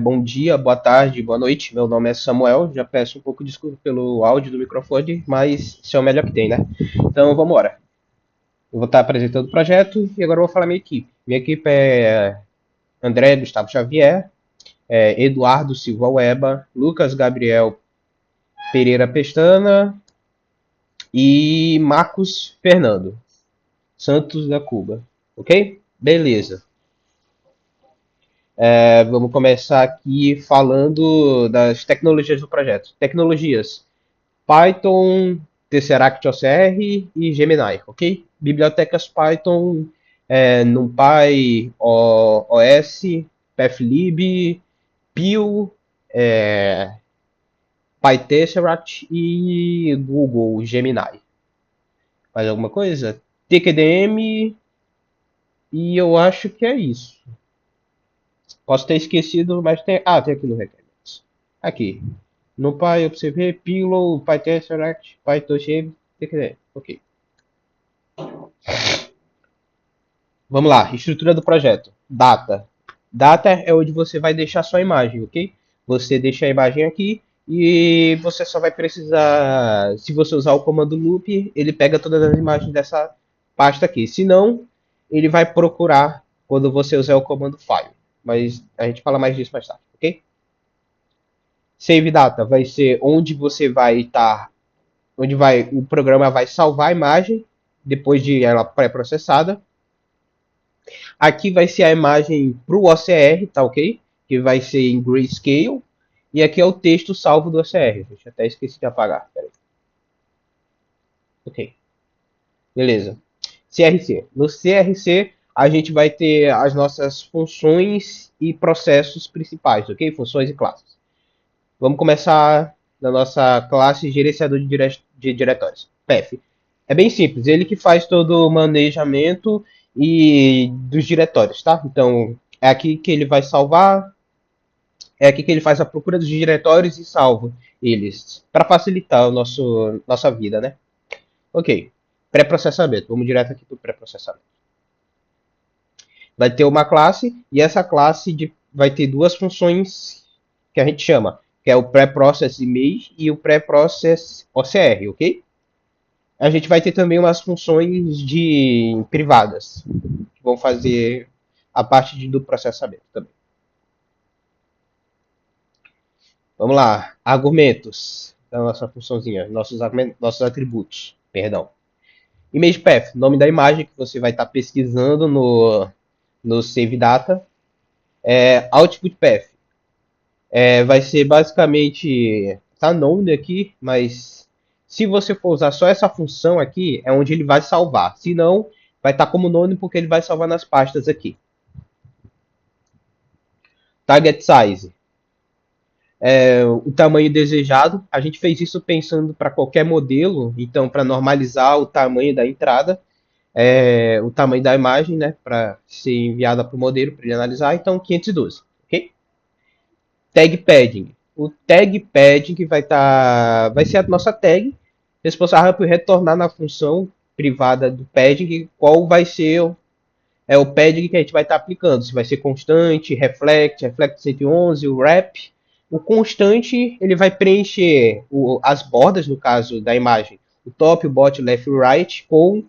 Bom dia, boa tarde, boa noite. Meu nome é Samuel. Já peço um pouco de desculpa pelo áudio do microfone, mas isso é o melhor que tem, né? Então vamos embora. Eu vou estar apresentando o projeto e agora eu vou falar minha equipe. Minha equipe é André Gustavo Xavier, Eduardo Silva Weba, Lucas Gabriel Pereira Pestana e Marcos Fernando Santos da Cuba. Ok? Beleza. Vamos começar aqui falando das tecnologias do projeto. Tecnologias: Python, Tesseract OCR e Gemini, ok? Bibliotecas Python, NumPy, OS, PathLib, Pil, é, PyTesseract e Google Gemini. Mais alguma coisa? TQDM e eu acho que é isso. Posso ter esquecido, mas tem. Ah, tem aqui no requerimento. Aqui. NumPy, Observer, Pillow, PyTesseract, PyTorch, TQDM. Ok. Vamos lá, estrutura do projeto. Data. Data é onde você vai deixar sua imagem, ok? Você deixa a imagem aqui e você só vai precisar, se você usar o comando loop, ele pega todas as imagens dessa pasta aqui. Se não, ele vai procurar quando você usar o comando file. Mas a gente fala mais disso mais tarde, ok? Save data vai ser onde você vai estar, onde vai o programa vai salvar a imagem depois de ela pré-processada. Aqui vai ser a imagem para o OCR, tá ok? Que vai ser em grayscale. E aqui é o texto salvo do OCR. Deixa eu até esqueci de apagar. Peraí. Ok, beleza. CRC. No CRC, a gente vai ter as nossas funções e processos principais, ok? Funções e classes. Vamos começar na nossa classe gerenciador de diretórios. PF. É bem simples, ele que faz todo o manejamento e dos diretórios, tá? Então, é aqui que ele vai salvar, é aqui que ele faz a procura dos diretórios e salva eles, para facilitar o nossa vida, né? Ok. Pré-processamento. Vamos direto aqui para o pré-processamento. Vai ter uma classe e essa classe vai ter duas funções que a gente chama, que é o pré-process image e o pré-process OCR, ok? A gente vai ter também umas funções de privadas que vão fazer a parte do processamento também. Vamos lá, argumentos da nossa funçãozinha, nossos atributos, perdão. Image path, nome da imagem que você vai estar pesquisando no save data. Output path, vai ser basicamente, tá nome aqui, mas se você for usar só essa função aqui, é onde ele vai salvar. Se não, vai estar como nome porque ele vai salvar nas pastas aqui. Target size, o tamanho desejado. A gente fez isso pensando para qualquer modelo, então para normalizar o tamanho da entrada, o tamanho da imagem, né, para ser enviada para o modelo para ele analisar, então 512, ok? Tag padding. O tag padding vai ser a nossa tag responsável por retornar na função privada do padding qual vai ser o padding que a gente vai estar aplicando. Se vai ser constante, reflect 111, o wrap. O constante ele vai preencher as bordas, no caso da imagem, o top, o bottom, left e o right, com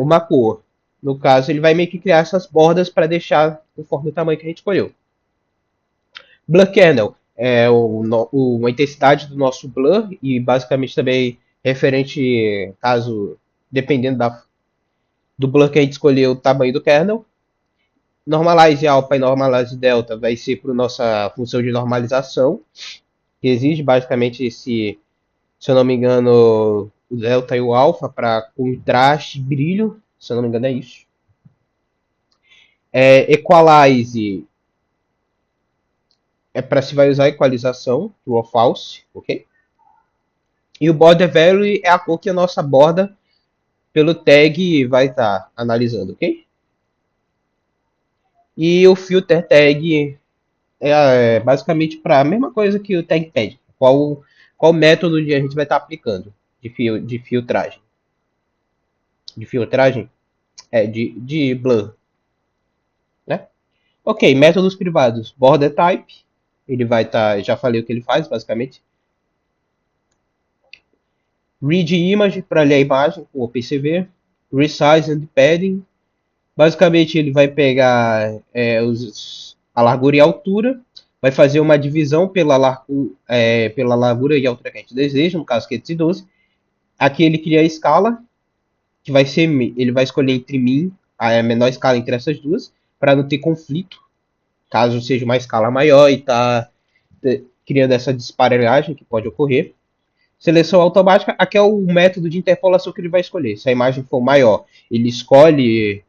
uma cor. No caso, ele vai meio que criar essas bordas para deixar conforme o tamanho que a gente escolheu. Blur Channel é a intensidade do nosso blur e basicamente também referente, caso, dependendo do blur que a gente escolheu, o tamanho do kernel. Normalize alpha e normalize delta vai ser para nossa função de normalização, que exige basicamente se eu não me engano, o delta e o alpha para contraste e brilho, se eu não me engano é isso. Equalize é para se vai usar equalização, true ou false, ok? E o border value é a cor que a nossa borda pelo tag vai estar analisando, ok? E o filter tag basicamente para a mesma coisa que o tag pad. Qual método a gente vai estar aplicando de filtragem? De filtragem? De blur, né? Ok, métodos privados. Border type, ele vai estar, já falei o que ele faz, basicamente. Read image, para ler a imagem com o PCV. Resize and padding, basicamente ele vai pegar a largura e a altura, vai fazer uma divisão pela largura e altura que a gente deseja, no caso 512. Aqui ele cria a escala, que vai ser, ele vai escolher entre min, a menor escala entre essas duas, para não ter conflito, caso seja uma escala maior e tá criando essa disparidade que pode ocorrer. Seleção automática, aqui é o método de interpolação que ele vai escolher. Se a imagem for maior, ele escolhe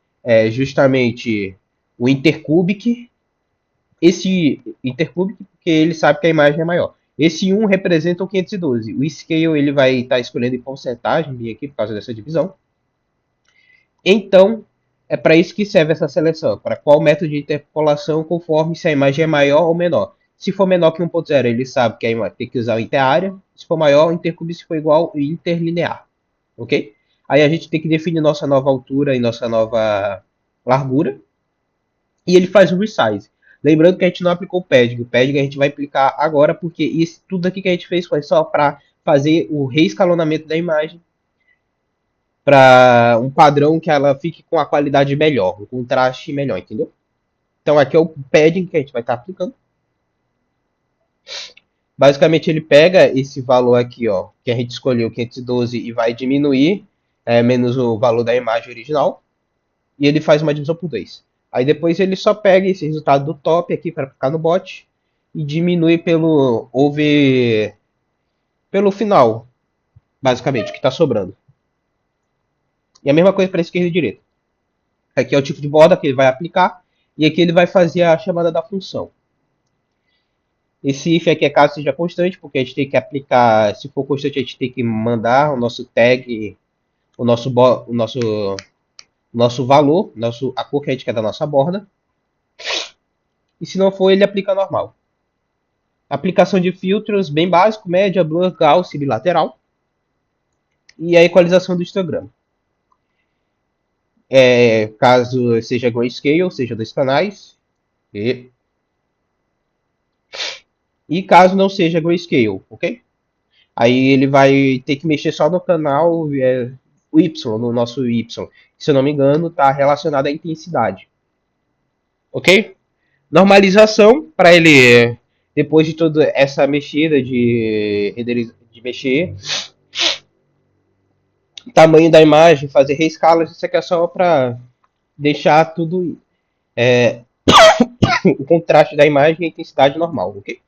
justamente o intercubic. Esse intercubic, porque ele sabe que a imagem é maior. Esse 1 representa o 512. O scale ele vai estar escolhendo em porcentagem aqui por causa dessa divisão. Então, é para isso que serve essa seleção, para qual método de interpolação conforme se a imagem é maior ou menor. Se for menor que 1.0, ele sabe que a imagem tem que usar o interárea. Se for maior, o intercubic. Se for igual, o interlinear. Ok? Aí a gente tem que definir nossa nova altura e nossa nova largura. E ele faz o resize. Lembrando que a gente não aplicou o padding. O padding a gente vai aplicar agora, porque isso tudo aqui que a gente fez foi só para fazer o reescalonamento da imagem para um padrão que ela fique com a qualidade melhor, um contraste melhor, entendeu? Então aqui é o padding que a gente vai estar aplicando. Basicamente ele pega esse valor aqui, ó, que a gente escolheu 512 e vai diminuir menos o valor da imagem original e ele faz uma divisão por 2. Aí depois ele só pega esse resultado do top aqui para ficar no bot e diminui pelo final, basicamente, que está sobrando. E a mesma coisa para esquerda e direita. Aqui é o tipo de borda que ele vai aplicar e aqui ele vai fazer a chamada da função. Esse if aqui é caso seja constante, porque a gente tem que aplicar, se for constante, a gente tem que mandar o nosso tag, o nosso valor, a cor que a gente quer da nossa borda. E se não for, ele aplica normal. Aplicação de filtros bem básico, média, blur, Gauss e bilateral. E a equalização do histograma. Caso seja grayscale, seja dois canais. E caso não seja grayscale, ok? Aí ele vai ter que mexer só no canal o Y, no nosso Y. Se eu não me engano, está relacionado à intensidade. Ok? Normalização, para ele, depois de toda essa mexida de mexer, tamanho da imagem, fazer reescalas, isso aqui é só para deixar tudo o contraste da imagem e a intensidade normal, ok?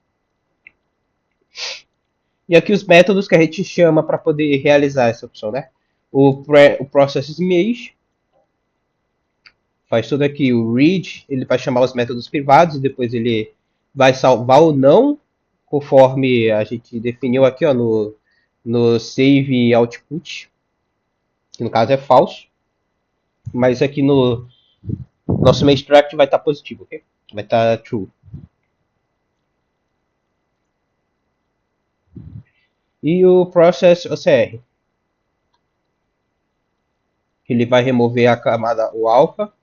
E aqui os métodos que a gente chama para poder realizar essa opção, né? O Process Image faz tudo aqui. O Read, ele vai chamar os métodos privados e depois ele vai salvar ou não, conforme a gente definiu aqui ó, no Save Output, que no caso é falso, mas aqui no nosso main extract vai estar positivo, ok? Vai estar true. E o Process OCR, ele vai remover a camada, o alpha,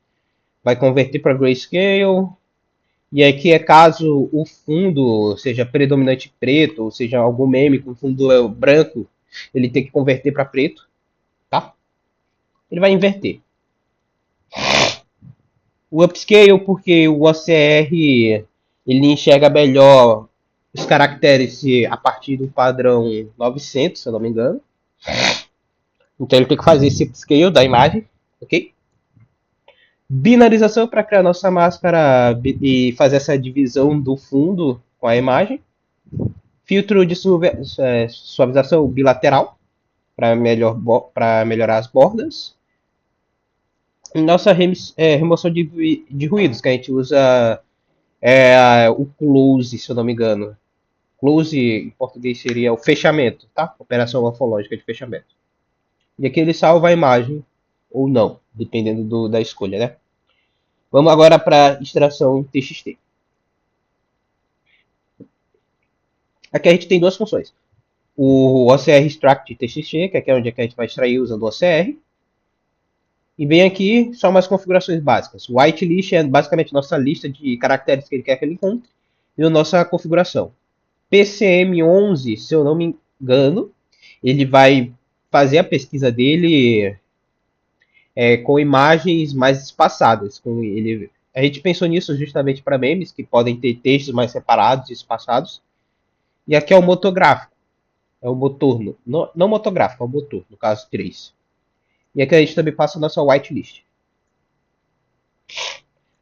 vai converter para grayscale, e aqui é caso o fundo seja predominante preto, ou seja, algum meme com fundo branco, ele tem que converter para preto, tá? Ele vai inverter. O upscale, porque o OCR ele enxerga melhor os caracteres a partir do padrão 900, se eu não me engano. Então ele tem que fazer esse upscale da imagem, ok? Binarização para criar nossa máscara e fazer essa divisão do fundo com a imagem. Filtro de suavização bilateral para melhorar as bordas. E nossa remoção de ruídos, que a gente usa o close, se eu não me engano. Close em português seria o fechamento, tá? Operação morfológica de fechamento. E aqui ele salva a imagem ou não, dependendo da escolha, né? Vamos agora para extração TXT. Aqui a gente tem duas funções. O OCR Extract TXT, que aqui é onde a gente vai extrair usando o OCR. E bem aqui, só umas configurações básicas. O whitelist é basicamente nossa lista de caracteres que ele quer que ele encontre e a nossa configuração. PCM11, se eu não me engano, ele vai fazer a pesquisa dele com imagens mais espaçadas. A gente pensou nisso justamente para memes, que podem ter textos mais separados e espaçados. E aqui é o motográfico, é o motor, não motográfico, é o motor, no caso 3. E aqui a gente também passa a nossa whitelist.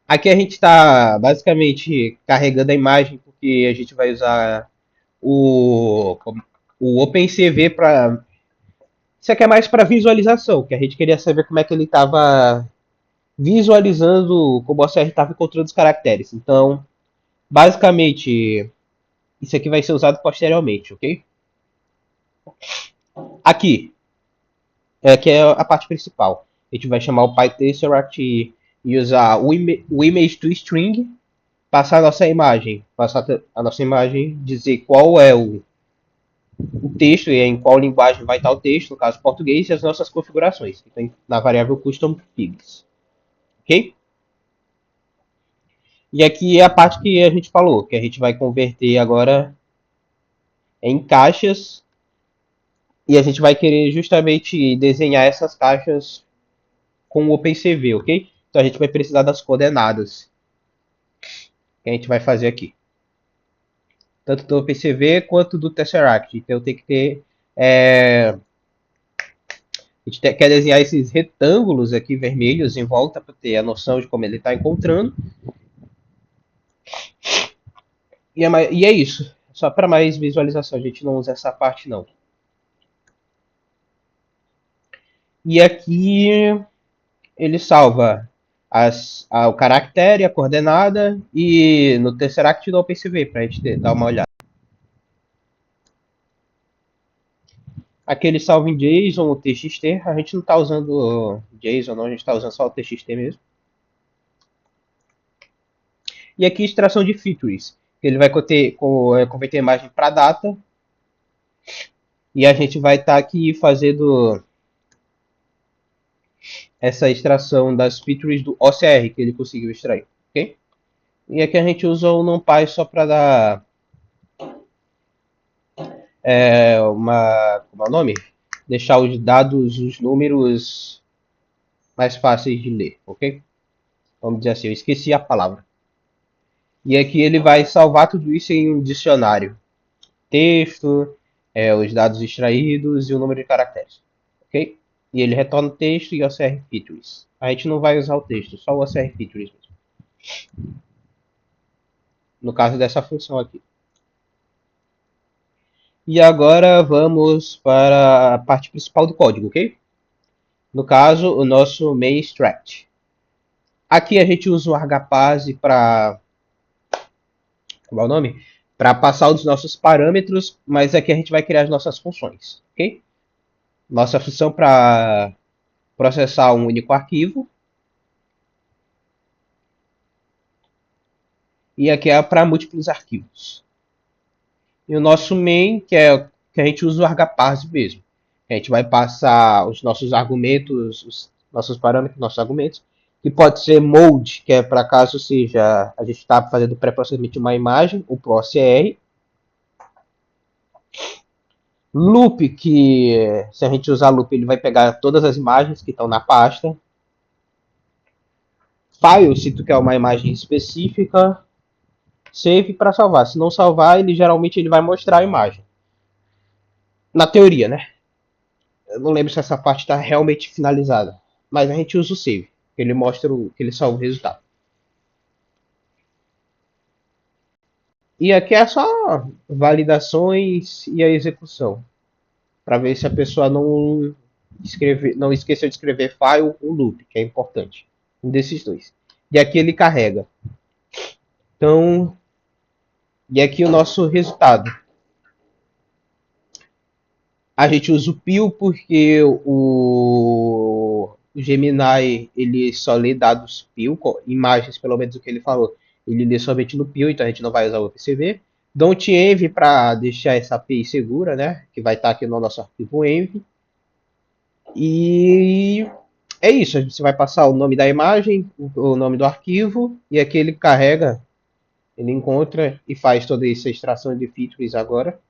Aqui a gente está basicamente carregando a imagem, porque a gente vai usar o, o OpenCV para. Isso aqui é mais para visualização, que a gente queria saber como é que ele estava visualizando, como o OCR estava encontrando os caracteres. Então, basicamente, isso aqui vai ser usado posteriormente, ok? Aqui é a parte principal. A gente vai chamar o PyTesseract e usar o image to string, passar a nossa imagem, dizer qual é o texto e em qual linguagem vai estar o texto, no caso português, e as nossas configurações, que tem na variável custom figs. Ok? E aqui é a parte que a gente falou, que a gente vai converter agora em caixas e a gente vai querer justamente desenhar essas caixas com o OpenCV, ok? Então a gente vai precisar das coordenadas que a gente vai fazer aqui, tanto do OpenCV quanto do Tesseract. Então tem que ter a gente quer desenhar esses retângulos aqui vermelhos em volta para ter a noção de como ele está encontrando. E é isso. Só para mais visualização, a gente não usa essa parte não. E aqui ele salva o caractere, a coordenada e no Tesseract do OpenCV para a gente dar uma olhada. Aqui ele salva em JSON ou TXT. A gente não está usando JSON, não, a gente está usando só o TXT mesmo. E aqui extração de features. Ele vai converter a imagem para data. E a gente vai estar aqui fazendo essa extração das features do OCR que ele conseguiu extrair. Ok? E aqui a gente usa o NumPy só para dar como é o nome? Deixar os dados, os números mais fáceis de ler, ok? Vamos dizer assim, eu esqueci a palavra. E aqui ele vai salvar tudo isso em um dicionário. Texto, os dados extraídos e o número de caracteres. Ok? E ele retorna o texto e o OCR Features. A gente não vai usar o texto, só o OCR Features mesmo. No caso dessa função aqui. E agora vamos para a parte principal do código, ok? No caso, o nosso main extract. Aqui a gente usa o argparse para como é o nome? Para passar os nossos parâmetros, mas aqui a gente vai criar as nossas funções, ok? Nossa função para processar um único arquivo. E aqui é para múltiplos arquivos. E o nosso main, que a gente usa o argparse mesmo. A gente vai passar os nossos argumentos, os nossos parâmetros, nossos argumentos, que pode ser mode, que é para caso seja a gente está fazendo pré-processamento de uma imagem, o ProCR. Loop, que se a gente usar loop, ele vai pegar todas as imagens que estão na pasta. File, se tu quer uma imagem específica. Save para salvar. Se não salvar, ele vai mostrar a imagem. Na teoria, né? Eu não lembro se essa parte está realmente finalizada. Mas a gente usa o save. Ele mostra que ele salva o resultado. E aqui é só validações e a execução. Para ver se a pessoa não esqueceu de escrever file ou loop, que é importante. Um desses dois. E aqui ele carrega. Então, e aqui o nosso resultado. A gente usa o PIL porque o Gemini ele só lê dados PIL, imagens, pelo menos o que ele falou. Ele lê somente no PIL, então a gente não vai usar o OpenCV. Don't env para deixar essa API segura, né? Que vai estar aqui no nosso arquivo env. E É isso, você vai passar o nome da imagem, o nome do arquivo, e aqui ele carrega, ele encontra e faz toda essa extração de features agora.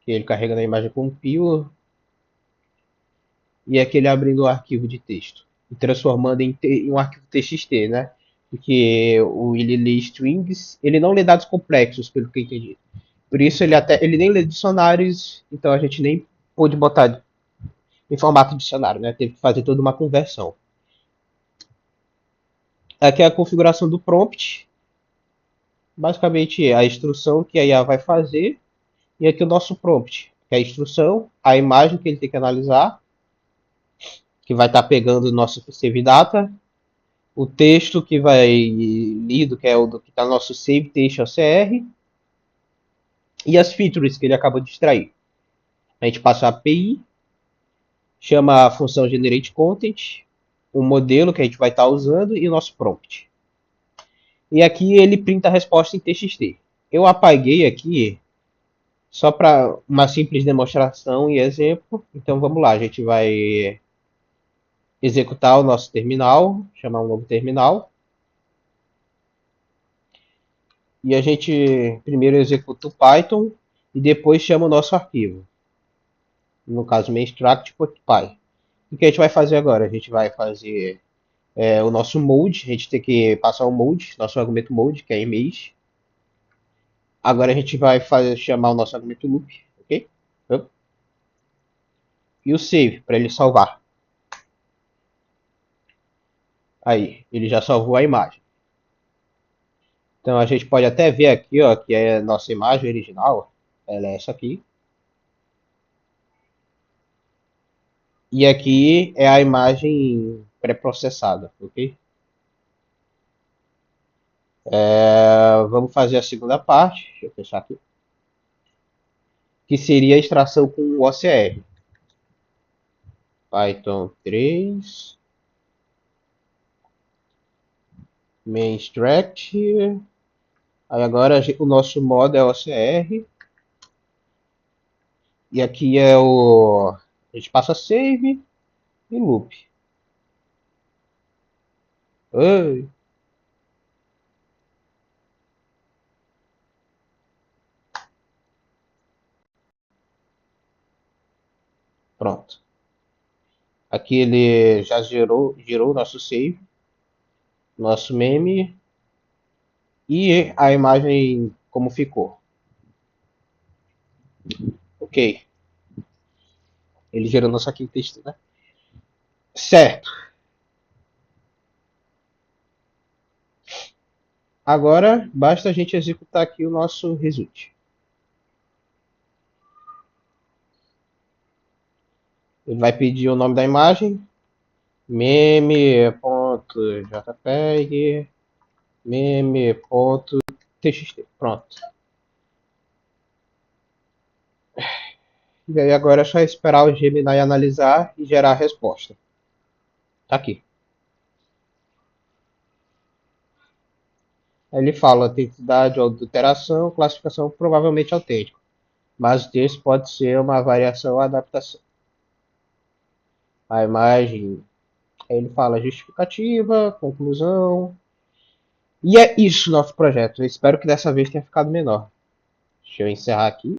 Que ele carrega na imagem compila, e aqui ele abrindo o arquivo de texto, e transformando em um arquivo TXT, né? Porque ele lê strings, ele não lê dados complexos, pelo que eu entendi. Por isso ele nem lê dicionários, então a gente nem pôde botar em formato de dicionário, né? Teve que fazer toda uma conversão. Aqui é a configuração do prompt, basicamente a instrução que a IA vai fazer, e aqui o nosso prompt, que é a instrução, a imagem que ele tem que analisar, que vai estar pegando o nosso save data, o texto que vai lido, que é o do que está no nosso save text OCR, e as features que ele acabou de extrair. A gente passa a API, chama a função generate content, o modelo que a gente vai estar usando e o nosso prompt. E aqui ele printa a resposta em TXT. Eu apaguei aqui só para uma simples demonstração e exemplo. Então vamos lá, a gente vai executar o nosso terminal, chamar um novo terminal. E a gente primeiro executa o Python e depois chama o nosso arquivo. No caso, mainstruct.py. O que a gente vai fazer agora? A gente vai fazer o nosso mode, a gente tem que passar o mode, nosso argumento mode, que é image. Agora a gente vai chamar o nosso argumento loop, ok? E o save, para ele salvar. Aí, ele já salvou a imagem. Então a gente pode até ver aqui, ó, que é a nossa imagem original. Ela é essa aqui. E aqui é a imagem pré-processada, ok? Vamos fazer a segunda parte. Deixa eu fechar aqui. Que seria a extração com o OCR. Python 3. Mainstruct. Aí agora o nosso modo é OCR. E aqui é o. A gente passa save e loop. Ai, pronto. Aqui ele já gerou o nosso save, nosso meme e a imagem como ficou. Ok. Ele gerou nosso aqui texto, né? Certo. Agora basta a gente executar aqui o nosso result. Ele vai pedir o nome da imagem, meme.jpg, meme.txt. Pronto. E aí agora é só esperar o Gemini analisar e gerar a resposta. Tá aqui. Aí ele fala autenticidade ou adulteração, classificação provavelmente autêntico, mas o texto pode ser uma variação ou adaptação. A imagem, aí ele fala justificativa, conclusão. E é isso nosso projeto. Eu espero que dessa vez tenha ficado menor. Deixa eu encerrar aqui.